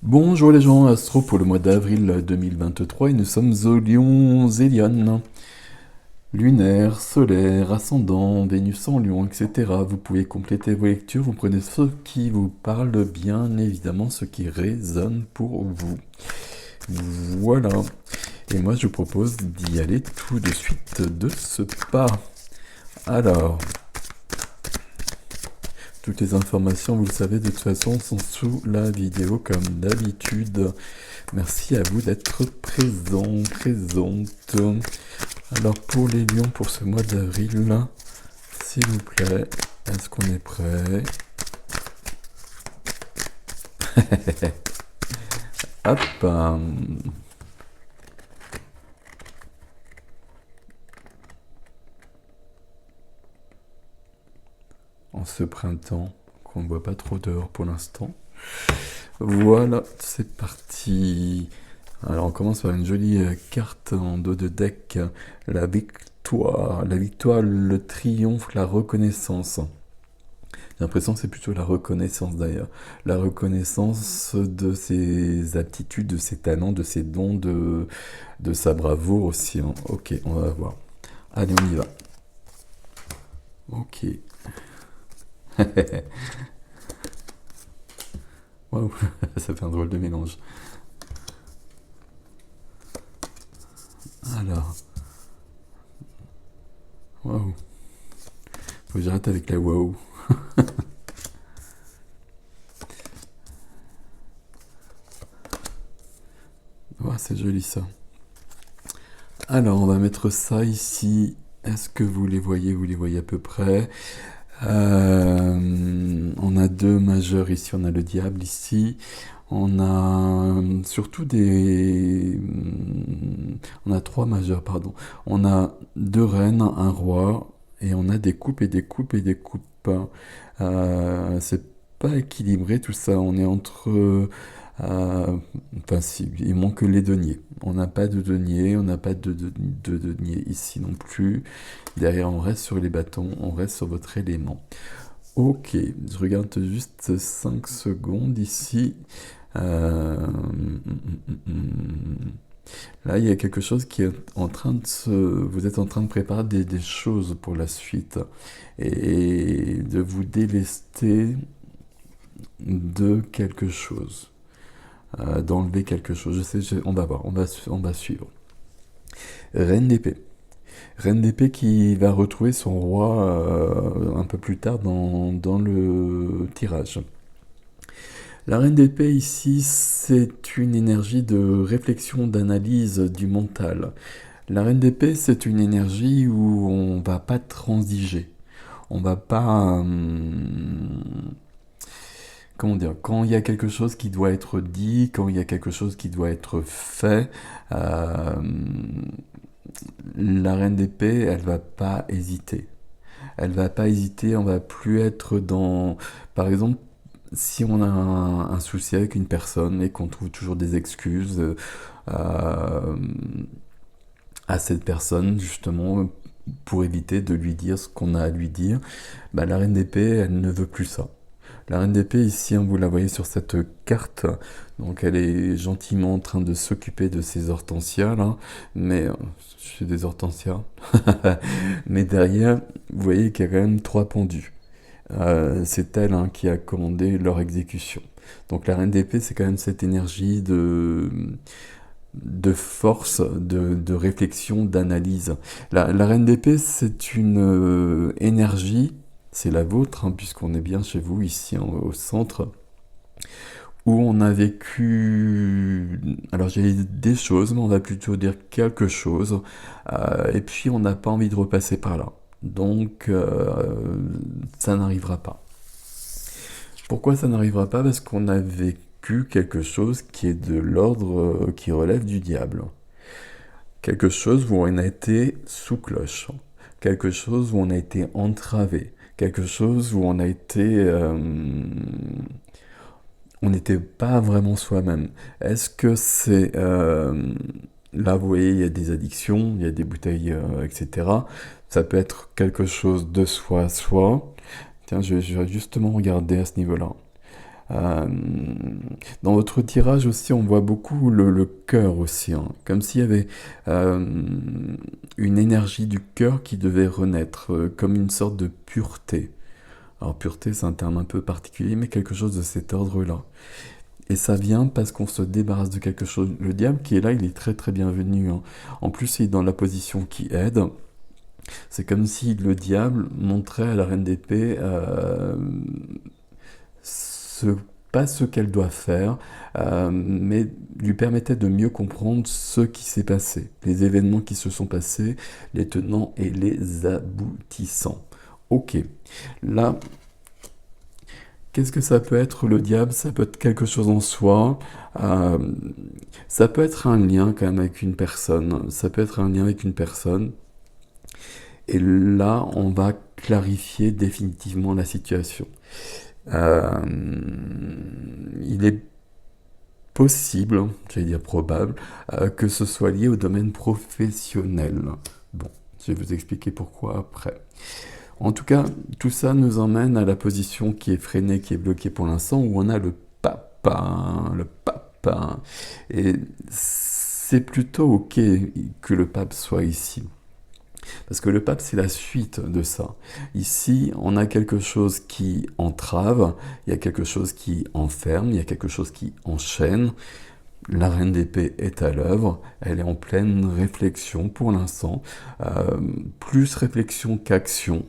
Bonjour les gens, Astro pour le mois d'avril 2023 et nous sommes au Lion Zélion. Lunaire, solaire, ascendant, Vénus en Lion, etc. Vous pouvez compléter vos lectures, vous prenez ce qui vous parle, bien évidemment ce qui résonne pour vous. Voilà. Et moi je vous propose d'y aller tout de suite de ce pas. Alors, toutes les informations, vous le savez, de toute façon, sont sous la vidéo comme d'habitude. Merci à vous d'être présents, présentes. Alors pour les lions, pour ce mois d'avril, s'il vous plaît, est-ce qu'on est prêt? Hop. En ce printemps, qu'on ne voit pas trop dehors pour l'instant. Voilà, c'est parti. Alors on commence par une jolie carte en dos de deck. La victoire, le triomphe, la reconnaissance. J'ai l'impression que c'est plutôt la reconnaissance d'ailleurs. La reconnaissance de ses aptitudes, de ses talents, de ses dons, de sa bravoure aussi, hein. Ok, on va voir. Allez, on y va. Ok. Waouh, ça fait un drôle de mélange. Alors, waouh. Faut que j'arrête avec la waouh. Ouais, c'est joli ça. Alors, on va mettre ça ici. Est-ce que vous les voyez? Vous les voyez à peu près. On a deux majeurs ici. On a le diable ici. On a surtout des... On a trois majeurs, pardon. On a deux reines, un roi, et on a des coupes et des coupes et des coupes. C'est pas équilibré tout ça. On est entre... enfin, si, il manque les deniers. On n'a pas de denier, on n'a pas de denier ici non plus. Derrière, on reste sur les bâtons, on reste sur votre élément. Ok, je regarde juste 5 secondes ici. Là, il y a quelque chose qui est en train de se... Vous êtes en train de préparer des choses pour la suite. Et de vous délester de quelque chose. D'enlever quelque chose. Je sais, on va voir, on va suivre. Reine d'épée. Reine d'épée qui va retrouver son roi un peu plus tard dans le tirage. La reine d'épée ici, c'est une énergie de réflexion, d'analyse du mental. La reine d'épée, c'est une énergie où on va pas transiger. On va pas... comment dire, quand il y a quelque chose qui doit être dit, quand il y a quelque chose qui doit être fait, la reine d'épée, elle va pas hésiter. Elle va pas hésiter, on va plus être dans... Par exemple, si on a un souci avec une personne et qu'on trouve toujours des excuses à cette personne, justement, pour éviter de lui dire ce qu'on a à lui dire, bah, la reine d'épée, elle ne veut plus ça. La reine d'épée, ici, hein, vous la voyez sur cette carte, donc elle est gentiment en train de s'occuper de ses hortensias, là, mais je suis des hortensias, mais derrière, vous voyez qu'il y a quand même trois pendus. C'est elle, hein, qui a commandé leur exécution. Donc la reine d'épée, c'est quand même cette énergie de force, de réflexion, d'analyse. La reine d'épée, c'est une énergie, c'est la vôtre, hein, puisqu'on est bien chez vous, ici au centre, où on a vécu, alors j'ai des choses, mais on va plutôt dire quelque chose, et puis on n'a pas envie de repasser par là. Donc ça n'arrivera pas. Pourquoi ça n'arrivera pas? Parce qu'on a vécu quelque chose qui est de l'ordre qui relève du diable. Quelque chose où on a été sous cloche. Quelque chose où on a été entravé. Quelque chose où on a été... on n'était pas vraiment soi-même. Est-ce que c'est... là, vous voyez, il y a des addictions, il y a des bouteilles, etc. Ça peut être quelque chose de soi à soi. Tiens, je vais justement regarder à ce niveau-là. Dans votre tirage aussi, on voit beaucoup le cœur aussi, hein. Comme s'il y avait euh, une énergie du cœur qui devait renaître, comme une sorte de pureté. Alors pureté, c'est un terme un peu particulier, mais quelque chose de cet ordre-là. Et ça vient parce qu'on se débarrasse de quelque chose. Le diable qui est là, il est très très bienvenu, hein. En plus, il est dans la position qui aide. C'est comme si le diable montrait à la reine d'épée ce, pas ce qu'elle doit faire, mais lui permettait de mieux comprendre ce qui s'est passé, les événements qui se sont passés, les tenants et les aboutissants. Ok, là, qu'est-ce que ça peut être le diable? Ça peut être quelque chose en soi, euh, ça peut être un lien quand même avec une personne, ça peut être un lien avec une personne, et là, on va clarifier définitivement la situation. Euh, il est possible, j'allais dire probable, que ce soit lié au domaine professionnel. Bon, je vais vous expliquer pourquoi après. En tout cas, tout ça nous emmène à la position qui est freinée, qui est bloquée pour l'instant, où on a le papa, le papa. Et c'est plutôt ok que le pape soit ici. Parce que le pape, c'est la suite de ça. Ici, on a quelque chose qui entrave, il y a quelque chose qui enferme, il y a quelque chose qui enchaîne. La reine d'épée est à l'œuvre, elle est en pleine réflexion pour l'instant, plus réflexion qu'action.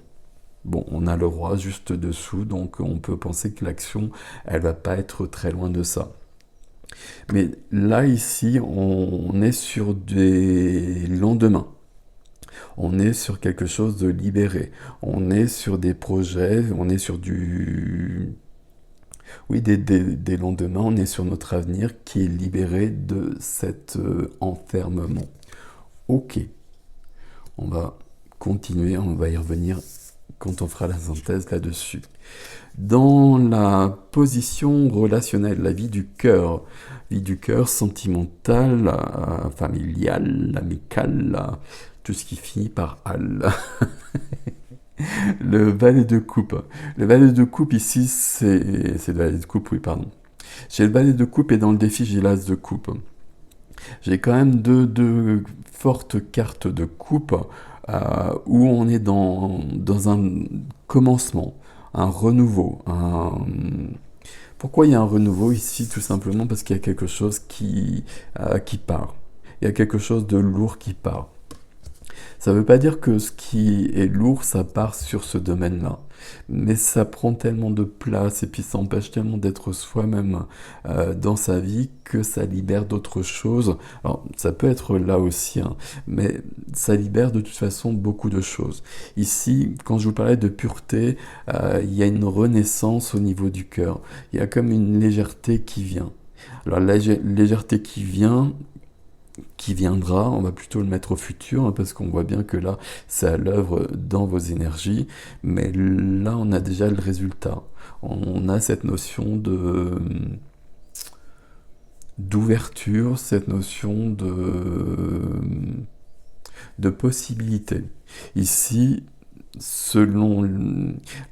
Bon, on a le roi juste dessous, donc on peut penser que l'action, elle va pas être très loin de ça. Mais là, ici, on est sur des lendemains. On est sur quelque chose de libéré. On est sur des projets, on est sur du... Oui, des lendemains, on est sur notre avenir qui est libéré de cet enfermement. Ok, on va continuer, on va y revenir quand on fera la synthèse là-dessus. Dans la position relationnelle, la vie du cœur sentimentale, familiale, amicale, tout ce qui finit par al. Le valet de coupe. Le valet de coupe ici, c'est le valet de coupe, oui, pardon. J'ai le valet de coupe et dans le défi, j'ai l'as de coupe. J'ai quand même deux fortes cartes de coupe où on est dans un commencement, un renouveau. Pourquoi il y a un renouveau ici? Tout simplement parce qu'il y a quelque chose qui part. Il y a quelque chose de lourd qui part. Ça ne veut pas dire que ce qui est lourd, ça part sur ce domaine-là. Mais ça prend tellement de place et puis ça empêche tellement d'être soi-même dans sa vie que ça libère d'autres choses. Alors, ça peut être là aussi, hein, mais ça libère de toute façon beaucoup de choses. Ici, quand je vous parlais de pureté, il y a une renaissance au niveau du cœur. Il y a comme une légèreté qui vient. Alors, la légèreté qui viendra, on va plutôt le mettre au futur, hein, parce qu'on voit bien que là, c'est à l'œuvre dans vos énergies, mais là, on a déjà le résultat. On a cette notion d'ouverture, cette notion de possibilité. Ici, selon...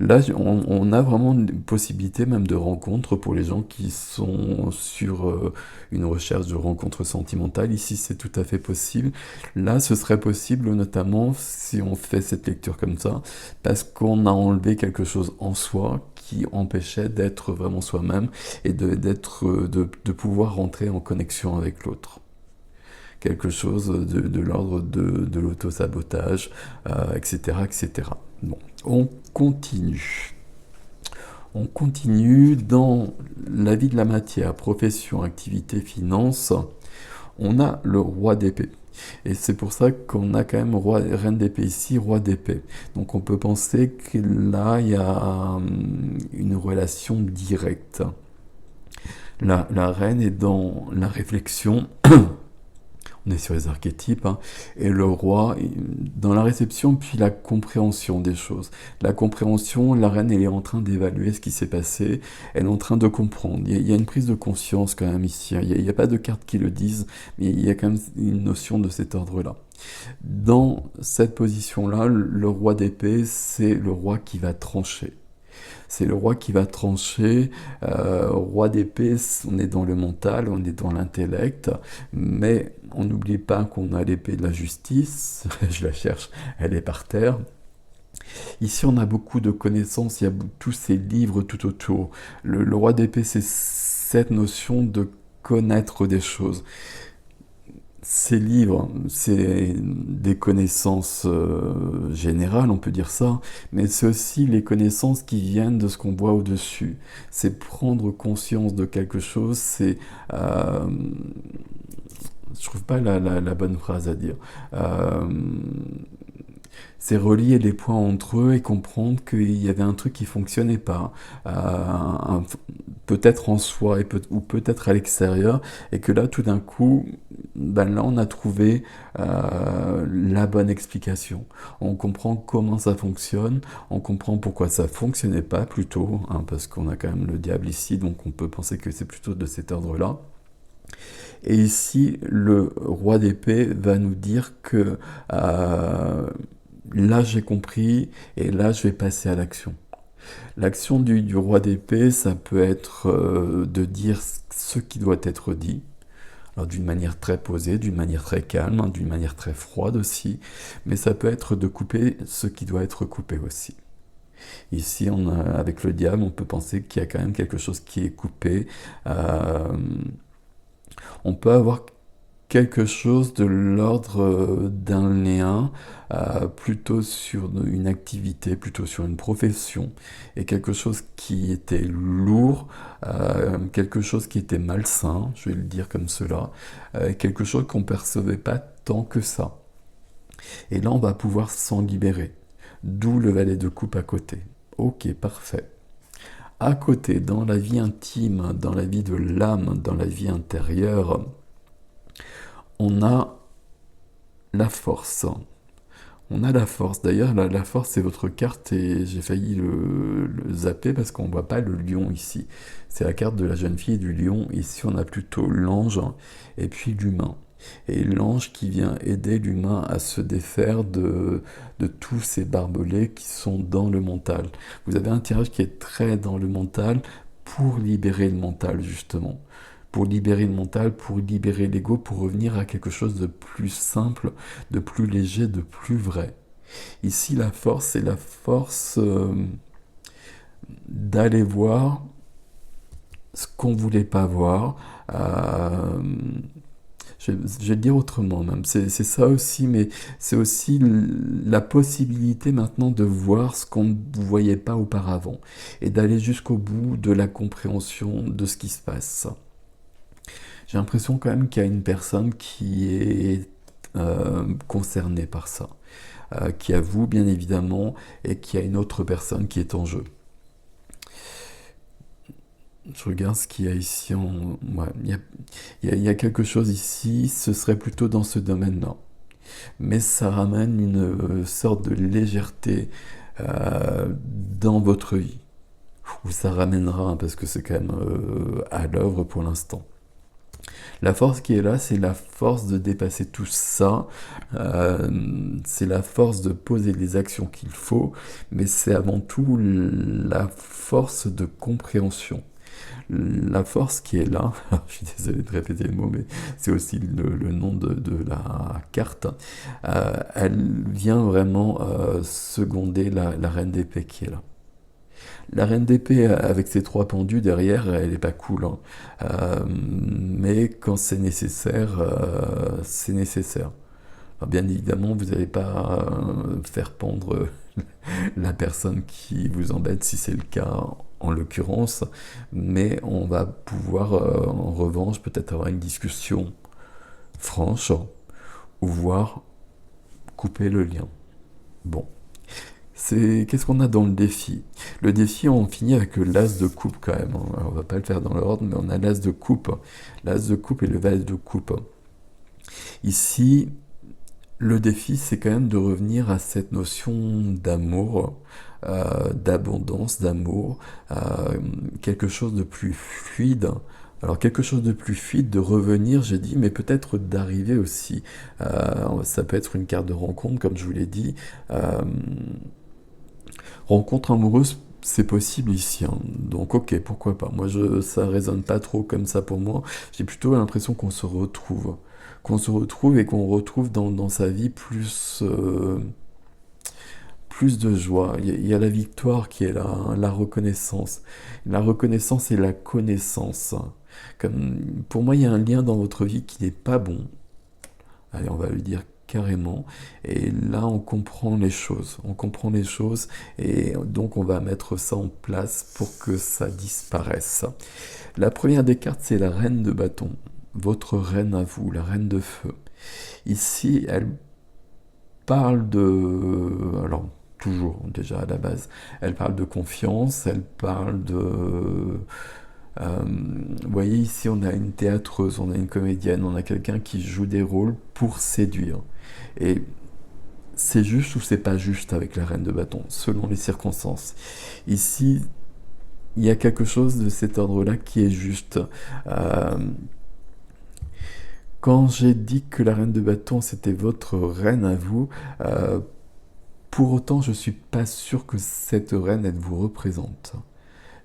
Là, on a vraiment une possibilité même de rencontre pour les gens qui sont sur une recherche de rencontre sentimentale. Ici, c'est tout à fait possible. Là, ce serait possible notamment si on fait cette lecture comme ça, parce qu'on a enlevé quelque chose en soi qui empêchait d'être vraiment soi-même et de pouvoir rentrer en connexion avec l'autre. Quelque chose de l'ordre de l'auto-sabotage, etc., etc. Bon, on continue. On continue dans la vie de la matière, profession, activité, finance. On a le roi d'épée. Et c'est pour ça qu'on a quand même reine d'épée ici, roi d'épée. Donc on peut penser que là, il y a une relation directe. La reine est dans la réflexion. On est sur les archétypes, hein, et le roi, dans la réception, puis la compréhension des choses. La compréhension, la reine, elle est en train d'évaluer ce qui s'est passé, elle est en train de comprendre. Il y a une prise de conscience quand même ici, hein. Il n'y a pas de cartes qui le disent, mais il y a quand même une notion de cet ordre-là. Dans cette position-là, le roi d'épée, c'est le roi qui va trancher. C'est le roi qui va trancher. Roi d'épée, on est dans le mental, on est dans l'intellect, mais on n'oublie pas qu'on a l'épée de la justice. Je la cherche, elle est par terre. Ici, on a beaucoup de connaissances, il y a tous ces livres tout autour. Le roi d'épée, c'est cette notion de connaître des choses. Ces livres, c'est des connaissances générales, on peut dire ça, mais c'est aussi les connaissances qui viennent de ce qu'on voit au-dessus. C'est prendre conscience de quelque chose, c'est... je trouve pas la bonne phrase à dire. Euh, c'est relier les points entre eux et comprendre qu'il y avait un truc qui fonctionnait pas, peut-être en soi ou peut-être à l'extérieur, et que là tout d'un coup, ben là on a trouvé la bonne explication. On comprend comment ça fonctionne, on comprend pourquoi ça fonctionnait pas plutôt, hein, parce qu'on a quand même le diable ici, donc on peut penser que c'est plutôt de cet ordre-là. Et ici, le roi d'épée va nous dire que là j'ai compris et là je vais passer à l'action. L'action du roi d'épée, ça peut être de dire ce qui doit être dit, alors d'une manière très posée, d'une manière très calme, hein, d'une manière très froide aussi, mais ça peut être de couper ce qui doit être coupé aussi. Ici, avec le diable, on peut penser qu'il y a quand même quelque chose qui est coupé. Euh, on peut avoir quelque chose de l'ordre d'un lien, plutôt sur une activité, plutôt sur une profession, et quelque chose qui était lourd, quelque chose qui était malsain, je vais le dire comme cela, quelque chose qu'on ne percevait pas tant que ça. Et là, on va pouvoir s'en libérer. D'où le valet de coupe à côté. Ok, parfait. À côté, dans la vie intime, dans la vie de l'âme, dans la vie intérieure, on a la force. On a la force. D'ailleurs, la force, c'est votre carte et j'ai failli le zapper parce qu'on ne voit pas le lion ici. C'est la carte de la jeune fille et du lion. Ici, on a plutôt l'ange et puis l'humain. Et l'ange qui vient aider l'humain à se défaire de tous ces barbelés qui sont dans le mental. Vous avez un tirage qui est très dans le mental pour libérer le mental, justement. Pour libérer le mental, pour libérer l'ego, pour revenir à quelque chose de plus simple, de plus léger, de plus vrai. Ici, la force, c'est la force d'aller voir ce qu'on ne voulait pas voir. Je vais le dire autrement même. C'est ça aussi, mais c'est aussi la possibilité maintenant de voir ce qu'on ne voyait pas auparavant et d'aller jusqu'au bout de la compréhension de ce qui se passe. J'ai l'impression quand même qu'il y a une personne qui est concernée par ça, qui a vous bien évidemment, et qui a une autre personne qui est en jeu. Je regarde ce qu'il y a ici. Ouais, il y a quelque chose ici, ce serait plutôt dans ce domaine-là. Mais ça ramène une sorte de légèreté dans votre vie. Ou ça ramènera, hein, parce que c'est quand même à l'œuvre pour l'instant. La force qui est là, c'est la force de dépasser tout ça, c'est la force de poser les actions qu'il faut, mais c'est avant tout la force de compréhension. La force qui est là, je suis désolé de répéter le mot, mais c'est aussi le nom de la carte, elle vient vraiment seconder la reine d'épée qui est là. La reine d'épée avec ses trois pendus derrière, elle est pas cool, hein. Mais quand c'est nécessaire, c'est nécessaire. Alors, bien évidemment, vous n'allez pas faire pendre la personne qui vous embête si c'est le cas en l'occurrence, mais on va pouvoir en revanche peut-être avoir une discussion franche ou voir couper le lien. Bon. Qu'est-ce qu'on a dans le défi? Le défi, on finit avec l'as de coupe quand même. On va pas le faire dans l'ordre, mais on a l'as de coupe. L'as de coupe et le valet de coupe. Ici, le défi, c'est quand même de revenir à cette notion d'amour, d'abondance, d'amour, quelque chose de plus fluide. Alors quelque chose de plus fluide, de revenir, j'ai dit, mais peut-être d'arriver aussi. Ça peut être une carte de rencontre, comme je vous l'ai dit. Rencontre amoureuse c'est possible ici, hein. Donc ok, pourquoi pas. Moi, ça résonne pas trop comme ça pour moi. J'ai plutôt l'impression qu'on se retrouve. Qu'on se retrouve et qu'on retrouve dans sa vie plus de joie. Il y a la victoire qui est là, hein, la reconnaissance. La reconnaissance et la connaissance. Comme, pour moi, il y a un lien dans votre vie qui n'est pas bon. Allez, on va le dire carrément. Et là, on comprend les choses. On comprend les choses et donc on va mettre ça en place pour que ça disparaisse. La première des cartes, c'est la reine de bâton. Votre reine à vous, la reine de feu. Ici, elle parle de... Alors, toujours, déjà à la base, elle parle de confiance, elle parle de... vous voyez, ici, on a une théâtreuse, on a une comédienne, on a quelqu'un qui joue des rôles pour séduire. Et c'est juste ou c'est pas juste avec la reine de bâton, selon les circonstances. Ici, il y a quelque chose de cet ordre-là qui est juste. Euh, Quand j'ai dit que la reine de bâton, c'était votre reine à vous, euh, pour autant, je suis pas sûr que cette reine, elle vous représente.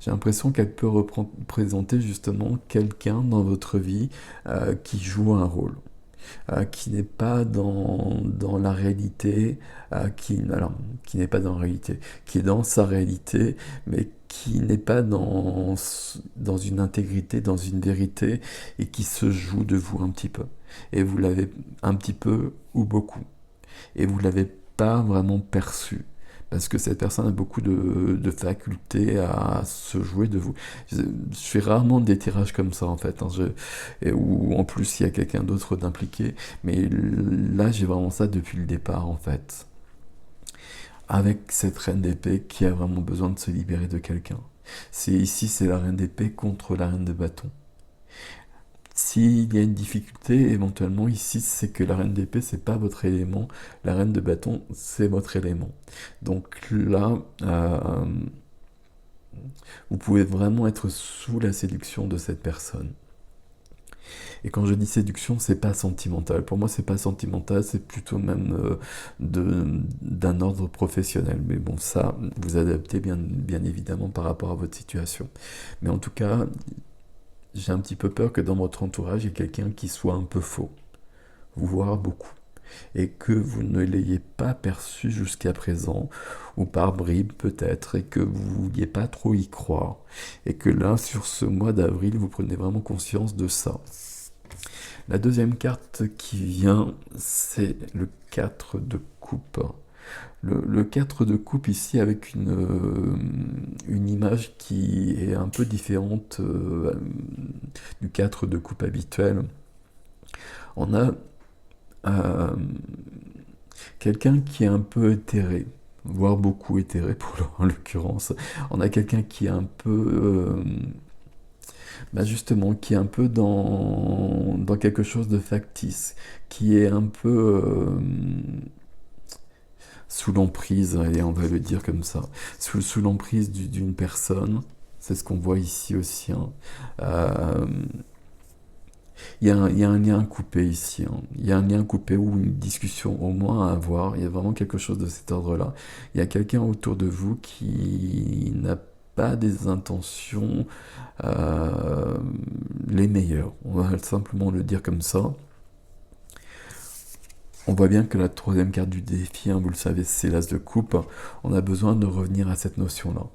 J'ai l'impression qu'elle peut représenter justement quelqu'un dans votre vie qui joue un rôle, qui n'est pas dans la réalité, qui n'est pas dans la réalité, qui est dans sa réalité, mais qui n'est pas dans une intégrité, dans une vérité, et qui se joue de vous un petit peu. Et vous l'avez un petit peu ou beaucoup. Et vous l'avez pas vraiment perçu. Parce que cette personne a beaucoup de facultés à se jouer de vous. Je fais rarement des tirages comme ça en fait, hein, où en plus il y a quelqu'un d'autre d'impliqué. Mais là j'ai vraiment ça depuis le départ en fait. Avec cette reine d'épée qui a vraiment besoin de se libérer de quelqu'un. C'est la reine d'épée contre la reine de bâton. S'il y a une difficulté, éventuellement, ici, c'est que la reine d'épée, c'est pas votre élément, la reine de bâton, c'est votre élément. Donc là, vous pouvez vraiment être sous la séduction de cette personne. Et quand je dis séduction, c'est pas sentimental. Pour moi, c'est pas sentimental, c'est plutôt même d'un ordre professionnel. Mais bon, ça, vous adaptez bien évidemment par rapport à votre situation. Mais en tout cas, j'ai un petit peu peur que dans votre entourage, il y ait quelqu'un qui soit un peu faux, voire beaucoup, et que vous ne l'ayez pas perçu jusqu'à présent, ou par bribes peut-être, et que vous ne vouliez pas trop y croire, et que là, sur ce mois d'avril, vous prenez vraiment conscience de ça. La deuxième carte qui vient, c'est le 4 de coupe. Le 4 de coupe ici avec une image qui est un peu différente du 4 de coupe habituel. On a euh, quelqu'un qui est un peu éthéré, voire beaucoup éthéré en l'occurrence. On a quelqu'un qui est un peu... justement, qui est un peu dans quelque chose de factice, qui est un peu sous l'emprise, et on va le dire comme ça, sous l'emprise d'une personne. C'est ce qu'on voit ici aussi, hein. Euh, il y a un lien coupé ici, hein. Il y a un lien coupé ou une discussion au moins à avoir. Il y a vraiment quelque chose de cet ordre-là. Il y a quelqu'un autour de vous qui n'a pas des intentions euh, les meilleures. On va simplement le dire comme ça. On voit bien que la troisième carte du défi, hein, vous le savez, c'est l'as de coupe. On a besoin de revenir à cette notion-là.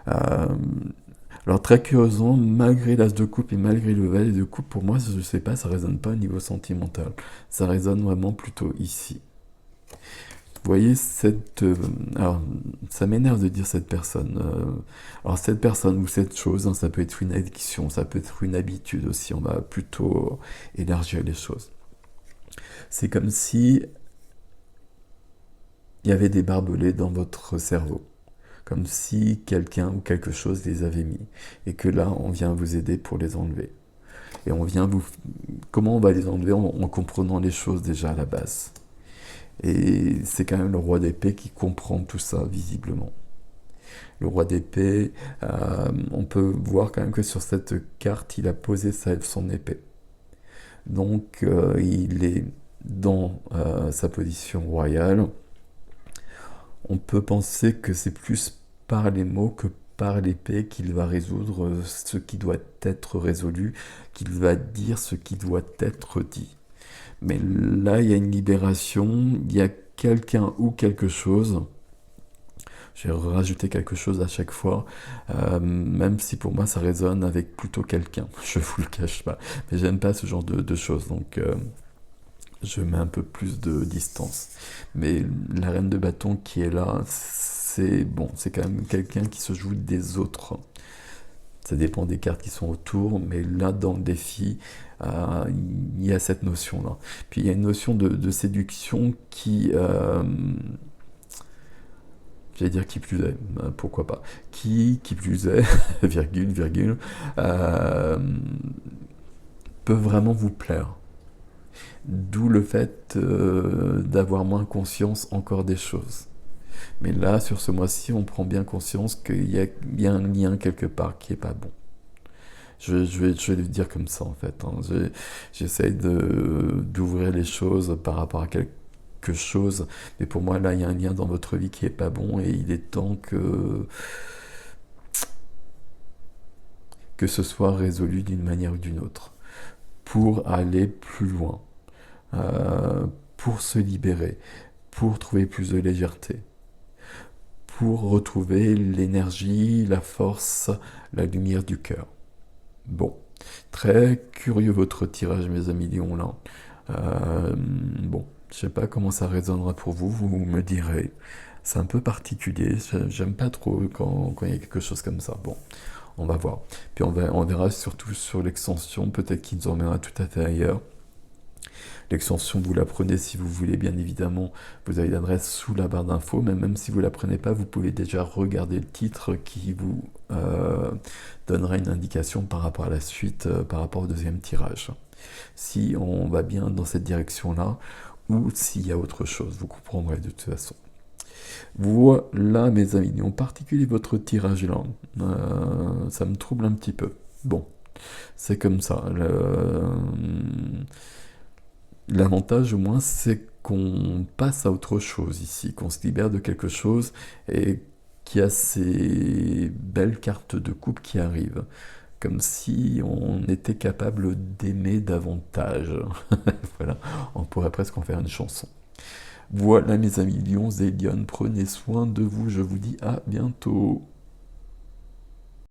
Euh, alors très curieusement, malgré l'as de coupe et malgré le valet de coupe, pour moi, je ne sais pas, ça résonne pas au niveau sentimental. Ça résonne vraiment plutôt ici. Vous voyez, alors, ça m'énerve de dire cette personne. Alors cette personne ou cette chose, hein, ça peut être une addiction, ça peut être une habitude aussi. On va plutôt élargir les choses. C'est comme si il y avait des barbelés dans votre cerveau. Comme si quelqu'un ou quelque chose les avait mis. Et que là, on vient vous aider pour les enlever. Et on vient vous... Comment on va les enlever en comprenant les choses déjà à la base. Et c'est quand même le roi d'épée qui comprend tout ça, visiblement. Le roi d'épée, on peut voir quand même que sur cette carte, il a posé son épée. Donc, il est dans sa position royale. On peut penser que c'est plus par les mots que par l'épée qu'il va résoudre ce qui doit être résolu, qu'il va dire ce qui doit être dit. Mais là, il y a une libération, il y a quelqu'un ou quelque chose. J'ai rajouté quelque chose à chaque fois, même si pour moi ça résonne avec plutôt quelqu'un. Je vous le cache pas. Mais j'aime pas ce genre de choses, donc je mets un peu plus de distance. Mais la reine de bâton qui est là, c'est bon, c'est quand même quelqu'un qui se joue des autres. Ça dépend des cartes qui sont autour, mais là, dans le défi, il y a cette notion-là. Puis il y a une notion de séduction j'allais dire qui plus est, pourquoi pas, qui plus est, virgule, euh, peut vraiment vous plaire. D'où le fait d'avoir moins conscience encore des choses. Mais là, sur ce mois-ci, on prend bien conscience qu'il y a un lien quelque part qui est pas bon. Je vais le dire comme ça en fait, hein. J'essaye d'ouvrir les choses par rapport à quelque chose, mais pour moi là il y a un lien dans votre vie qui est pas bon et il est temps que ce soit résolu d'une manière ou d'une autre pour aller plus loin, euh, pour se libérer, pour trouver plus de légèreté, pour retrouver l'énergie, la force, la lumière du cœur. Bon, très curieux votre tirage, mes amis Lion, là. Bon, je sais pas comment ça résonnera pour vous, vous me direz. C'est un peu particulier, j'aime pas trop quand il y a quelque chose comme ça. Bon, on va voir. Puis on verra surtout sur l'extension, peut-être qu'il nous emmènera tout à fait ailleurs. L'extension, vous la prenez si vous voulez, bien évidemment. Vous avez l'adresse sous la barre d'infos, mais même si vous ne la prenez pas, vous pouvez déjà regarder le titre qui vous donnera une indication par rapport à la suite, par rapport au deuxième tirage. Si on va bien dans cette direction-là, ou s'il y a autre chose, vous comprendrez de toute façon. Voilà, mes amis, en particulier votre tirage là, ça me trouble un petit peu. Bon, c'est comme ça. L'avantage au moins c'est qu'on passe à autre chose ici, qu'on se libère de quelque chose et qu'il y a ces belles cartes de coupe qui arrivent, comme si on était capable d'aimer davantage. Voilà, on pourrait presque en faire une chanson. Voilà mes amis lions et lionnes, prenez soin de vous, je vous dis à bientôt.